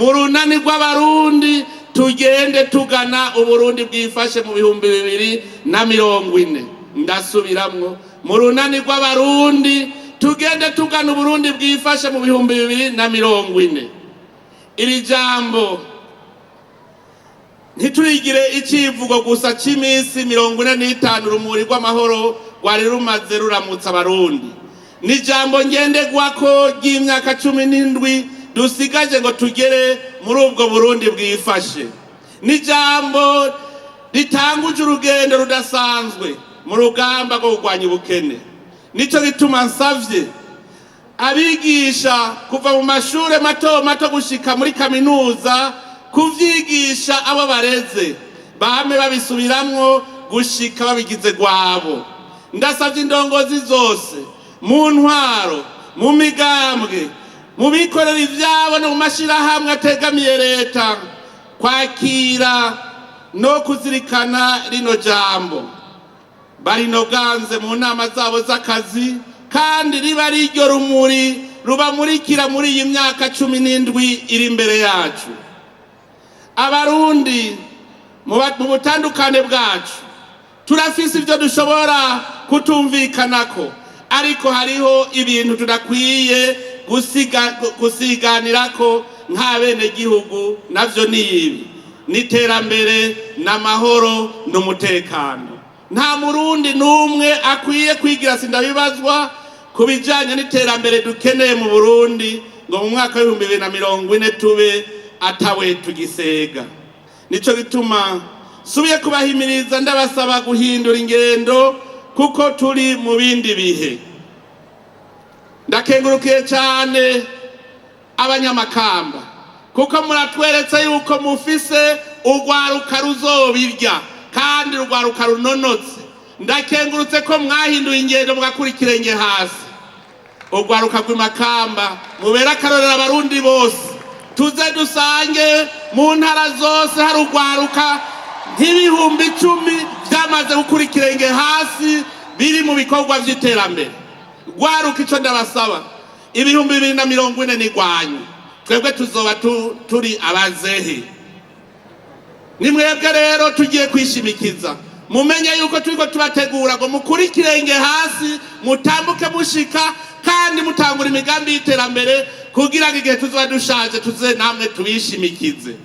mu runani rw'abarundi tugende tugana uburundi bwifashe mu 2040. Ndasubiramwo, mu runani rw'abarundi tugende tugana uburundi bwifashe mu 2040. Iri jambo ntiturigire icivugo gusa c'imisi 45 urumuri rw'amahoro rwari rumaze ruramutsa abarundi. Ni jambo ngenderwako ry'imyaka 17 dusigaje ngo tugere muri ubwo burundi bwifashe. Ni jambo ritanguje urugendo rudasanzwe mu rugamba rwo kurwanya ubukene. Nico gituma nsavye abigisha kuva mu mashure mato mato gushika muri kaminuza kuvyigisha abo bareze bame babisubiramwo gushika babigize gwabo. Ndasavye indongozi zose mu ntwaro, mu migambwe, mu bikorera ivyabo no mu mashirahamwe ategamiye leta kwakira no kuzirikana rino jambo, barinoganze mu nama zabo z'akazi, kandi riba riryo rumuri rubamurikira muri iyi myaka 17 iri imbere yacu. Abarundi mu butandukane bwacu turafise ivyo dushobora kutumvikanako, ariko hariho ibintu tudakwiye gusiganirako nk'abene gihugu, navyo ni ibi: n'iterambere, n'amahoro, n'umutekano. Nta murundi n'umwe akwiye kwigira sindabibazwa kubijanye n'iterambere dukeneye mu Burundi ngo mu mwaka wa 2040 tube atawe tugisega. Nico gituma subiye kubahimiriza ndabasaba guhindura ingendo kuko turi mu bindi bihe. Ndakengurukiye cyane abanyamakamba kuko muratweretse yuko mufise urwaruka ruzobirya kandi urwaruka runonotse. Ndakengurutse ko mwahinduye ingendo mugakurikira inge hasi. Urwaruka rw'imakamba mubera akarorera abarundi bose, tuze dusange mu ntara zose hari urwaruka nk'ibihumbi 10 byamaze gukurikira inge hasi biri mu bikorwa vy'iterambere. Rwaruka ico ndabasaba 2040 ni rwanyu, twebwe tuzoba turi abazehe. Nimwebwe rero tugiye kwishimikiza, mumenye yuko turiko tubategura ngo mukurikire inge hasi, mutambuke mushika kandi mutangura imigambi y'iterambere kugira ngo igihe tuzoba dushaje tuze namwe tubishimikize.